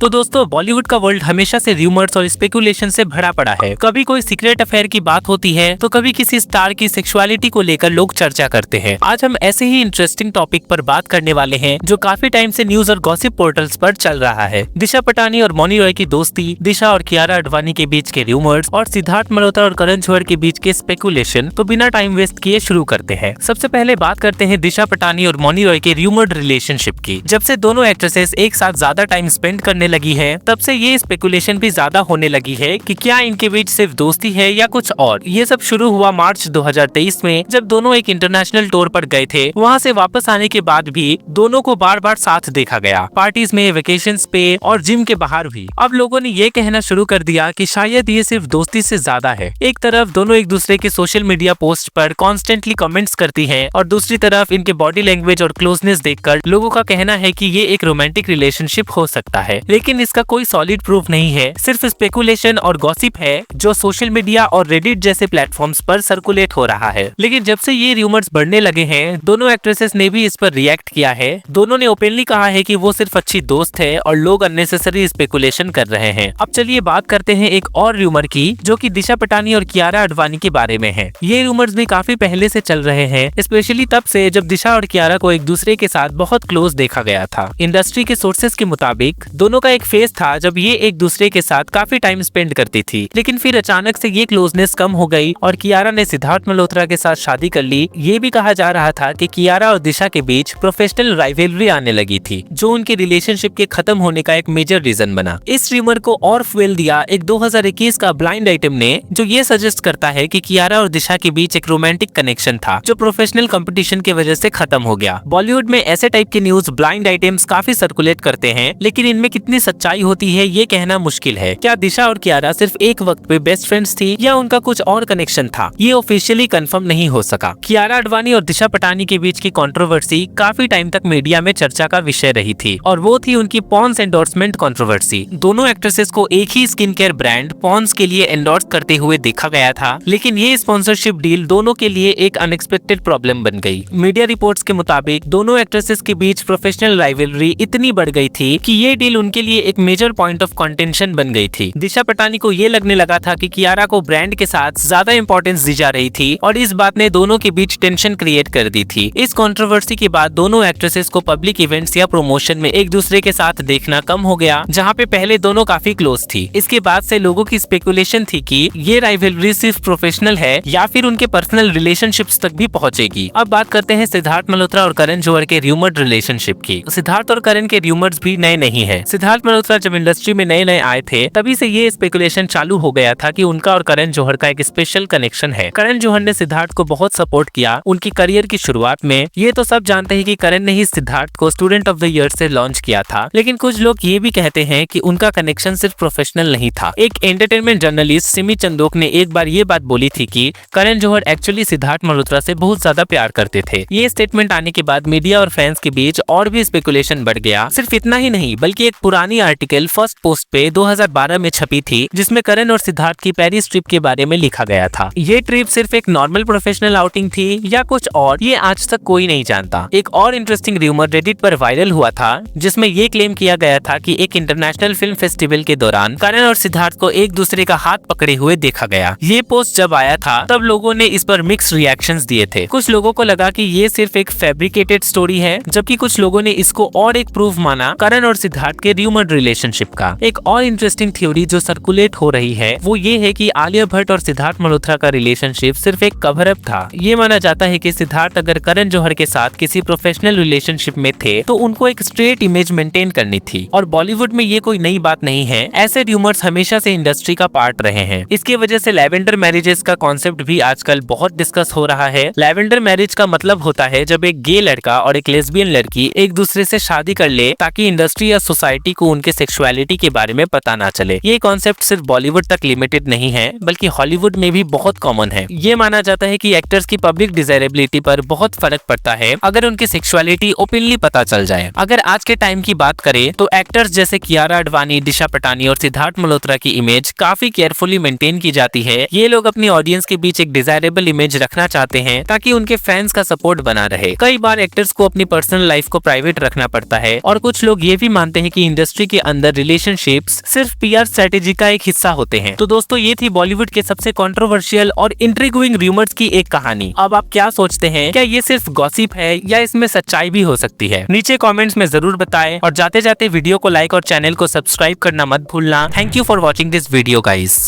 तो दोस्तों बॉलीवुड का वर्ल्ड हमेशा से र्यूमर्स और स्पेकुलेशन से भरा पड़ा है। कभी कोई सीक्रेट अफेयर की बात होती है तो कभी किसी स्टार की सेक्सुअलिटी को लेकर लोग चर्चा करते हैं। आज हम ऐसे ही इंटरेस्टिंग टॉपिक पर बात करने वाले हैं जो काफी टाइम से न्यूज और गॉसिप पोर्टल्स पर चल रहा है। दिशा पटानी और मौनी रॉय की दोस्ती, दिशा और कियारा आडवाणी के बीच के र्यूमर्स और सिद्धार्थ मल्होत्रा और करण जौहर के बीच के स्पेकुलेशन। तो बिना टाइम वेस्ट किए शुरू करते हैं। सबसे पहले बात करते हैं दिशा पटानी और मौनी रॉय के र्यूमर्ड रिलेशनशिप की। जब से दोनों एक्ट्रेसेस एक साथ ज्यादा टाइम स्पेंड करने लगी है तब से ये स्पेकुलेशन भी ज्यादा होने लगी है कि क्या इनके बीच सिर्फ दोस्ती है या कुछ और। ये सब शुरू हुआ मार्च 2023 में जब दोनों एक इंटरनेशनल टूर पर गए थे। वहाँ से वापस आने के बाद भी दोनों को बार बार साथ देखा गया, पार्टीज में, वेकेशंस पे और जिम के बाहर भी। अब लोगों ने ये कहना शुरू कर दिया कि शायद ये सिर्फ दोस्ती से ज्यादा है। एक तरफ दोनों एक दूसरे के सोशल मीडिया पोस्ट पर कॉन्स्टेंटली कमेंट्स करती है और दूसरी तरफ इनके बॉडी लैंग्वेज और क्लोजनेस देखकर लोगों का कहना है कि ये एक रोमांटिक रिलेशनशिप हो सकता है। लेकिन इसका कोई सॉलिड प्रूफ नहीं है, सिर्फ स्पेकुलेशन और गॉसिप है जो सोशल मीडिया और रेडिट जैसे प्लेटफॉर्म्स पर सर्कुलेट हो रहा है। लेकिन जब से ये र्यूमर्स बढ़ने लगे हैं, दोनों एक्ट्रेसेस ने भी इस पर रिएक्ट किया है। दोनों ने ओपनली कहा है कि वो सिर्फ अच्छी दोस्त है और लोग अननेसेसरी स्पेकुलेशन कर रहे हैं। अब चलिए बात करते हैं एक और र्यूमर की जो कि दिशा पटानी और कियारा आडवाणी के बारे में है। ये र्यूमर्स भी काफी पहले से चल रहे हैं, स्पेशली तब से जब दिशा और कियारा को एक दूसरे के साथ बहुत क्लोज देखा गया था। इंडस्ट्री के सोर्सेस के मुताबिक दोनों का एक फेज था जब ये एक दूसरे के साथ काफी टाइम स्पेंड करती थी, लेकिन फिर अचानक से ये क्लोजनेस कम हो गई और कियारा ने सिद्धार्थ मल्होत्रा के साथ शादी कर ली। ये भी कहा जा रहा था कि कियारा और दिशा के बीच प्रोफेशनल राइवलरी आने लगी थी, जो उनके रिलेशनशिप के खत्म होने का एक मेजर रीजन बना। इस र्यूमर को और फ्यूल दिया एक 2021 का ब्लाइंड आइटम ने, जो ये सजेस्ट करता है कि कियारा और दिशा के बीच एक रोमांटिक कनेक्शन था जो प्रोफेशनल कंपटीशन की वजह से खत्म हो गया। बॉलीवुड में ऐसे टाइप के न्यूज ब्लाइंड आइटम्स काफी सर्कुलेट करते हैं, लेकिन इनमें कितनी सच्चाई होती है ये कहना मुश्किल है। क्या दिशा और कियारा सिर्फ एक वक्त पे बेस्ट फ्रेंड्स थी या उनका कुछ और कनेक्शन था, ये ऑफिशियली कंफर्म नहीं हो सका। कियारा आडवाणी और दिशा पटानी के बीच की कंट्रोवर्सी काफी टाइम तक मीडिया में चर्चा का विषय रही थी और वो थी उनकी पॉन्स एंडोर्समेंट कंट्रोवर्सी। दोनों एक्ट्रेसेस को एक ही स्किन केयर ब्रांड पॉन्स के लिए एंडोर्स करते हुए देखा गया था, लेकिन ये स्पॉन्सरशिप डील दोनों के लिए एक अनएक्सपेक्टेड प्रॉब्लम बन गई। मीडिया रिपोर्ट्स के मुताबिक दोनों एक्ट्रेसेस के बीच प्रोफेशनल राइवलरी इतनी बढ़ गई थी कि ये डील उनके लिए एक मेजर पॉइंट ऑफ कंटेंशन बन गई थी। दिशा पटानी को ये लगने लगा था कि कियारा को ब्रांड के साथ ज्यादा इंपॉर्टेंस दी जा रही थी और इस बात ने दोनों के बीच टेंशन क्रिएट कर दी थी। इस कंट्रोवर्सी के बाद दोनों एक्ट्रेसेस को पब्लिक इवेंट्स या प्रमोशन में एक दूसरे के साथ देखना कम हो गया, जहाँ पे पहले दोनों काफी क्लोज थी। इसके बाद से लोगों की स्पेकुलेशन थी कि ये राइवलरी सिर्फ प्रोफेशनल है या फिर उनके पर्सनल रिलेशनशिप्स तक भी पहुंचेगी। अब बात करते हैं सिद्धार्थ मल्होत्रा और करण जौहर के र्यूमर्ड रिलेशनशिप की। सिद्धार्थ और करण के र्यूमर्स भी नए नहीं है। सिद्धार्थ मल्होत्रा जब इंडस्ट्री में नए नए आए थे तभी से ये स्पेकुलेशन चालू हो गया था कि उनका और करण जौहर का एक स्पेशल कनेक्शन है। करण जौहर ने सिद्धार्थ को बहुत सपोर्ट किया उनकी करियर की शुरुआत में। ये तो सब जानते हैं कि करण ने ही सिद्धार्थ को स्टूडेंट ऑफ द ईयर से लॉन्च किया था, लेकिन कुछ लोग ये भी कहते हैं कि उनका कनेक्शन सिर्फ प्रोफेशनल नहीं था। एक एंटरटेनमेंट जर्नलिस्ट सिमी चंदोक ने एक बार ये बात बोली थी कि करण जौहर एक्चुअली सिद्धार्थ मल्होत्रा से बहुत ज्यादा प्यार करते थे। ये स्टेटमेंट आने के बाद मीडिया और फैंस के बीच और भी स्पेकुलेशन बढ़ गया। सिर्फ इतना ही नहीं बल्कि एक पुरानी आर्टिकल फर्स्ट पोस्ट पे 2012 में छपी थी जिसमें करण और सिद्धार्थ की पेरिस ट्रिप के बारे में लिखा गया था। ये ट्रिप सिर्फ एक नॉर्मल प्रोफेशनल आउटिंग थी या कुछ और, ये आज तक कोई नहीं जानता। एक और इंटरेस्टिंग र्यूमर रेडिट पर वायरल हुआ था जिसमें ये क्लेम किया गया था कि एक इंटरनेशनल फिल्म फेस्टिवल के दौरान करण और सिद्धार्थ को एक दूसरे का हाथ पकड़े हुए देखा गया। ये पोस्ट जब आया था तब लोगों ने इस पर मिक्स रिएक्शंस दिए थे। कुछ लोगों को लगा कि ये सिर्फ एक फैब्रिकेटेड स्टोरी है, जबकि कुछ लोगों ने इसको और एक प्रूफ माना करण और सिद्धार्थ के र्यूमर्ड रिलेशनशिप का। एक और इंटरेस्टिंग थ्योरी जो सर्कुलेट हो रही है वो ये है कि आलिया भट्ट और सिद्धार्थ मल्होत्रा का रिलेशनशिप सिर्फ एक कवर अप था। ये माना जाता है कि सिद्धार्थ अगर करण जौहर के साथ किसी प्रोफेशनल रिलेशनशिप में थे तो उनको एक स्ट्रेट इमेज मेंटेन करनी थी और बॉलीवुड में ये कोई नई बात नहीं है। ऐसे र्यूमर्स हमेशा से इंडस्ट्री का पार्ट रहे हैं। इसकी वजह से लैवेंडर मैरिजेस का कॉन्सेप्ट भी आजकल बहुत डिस्कस हो रहा है। लैवेंडर मैरिज का मतलब होता है जब एक गे लड़का और एक लेस्बियन लड़की एक दूसरे से शादी कर ले ताकि इंडस्ट्री या सोसाइटी को उनके सेक्सुअलिटी के बारे में पता ना चले। ये कॉन्सेप्ट सिर्फ बॉलीवुड तक लिमिटेड नहीं है बल्कि हॉलीवुड में भी बहुत कॉमन है। ये माना जाता है कि एक्टर्स की पब्लिक डिजायरेबिलिटी पर बहुत फर्क पड़ता है अगर उनकी सेक्सुअलिटी ओपनली पता चल जाए। अगर आज के टाइम की बात करें तो एक्टर्स जैसे कियारा आडवाणी, दिशा पटानी और सिद्धार्थ मल्होत्रा की इमेज काफी केयरफुली मेंटेन की जाती है। ये लोग अपनी ऑडियंस के बीच एक डिजायरेबल इमेज रखना चाहते हैं ताकि उनके फैंस का सपोर्ट बना रहे। कई बार एक्टर्स को अपनी पर्सनल लाइफ को प्राइवेट रखना पड़ता है और कुछ लोग ये भी मानते हैं कि इंडस्ट्री के अंदर रिलेशनशिप्स सिर्फ पीआर स्ट्रेटेजी का एक हिस्सा होते हैं। तो दोस्तों ये थी बॉलीवुड के सबसे कंट्रोवर्शियल और इंट्रिगिंग रूमर्स की एक कहानी। अब आप क्या सोचते हैं, क्या ये सिर्फ गॉसिप है या इसमें सच्चाई भी हो सकती है? नीचे कमेंट्स में जरूर बताएं और जाते जाते वीडियो को लाइक और चैनल को सब्सक्राइब करना मत भूलना। Thank you for watching this video guys.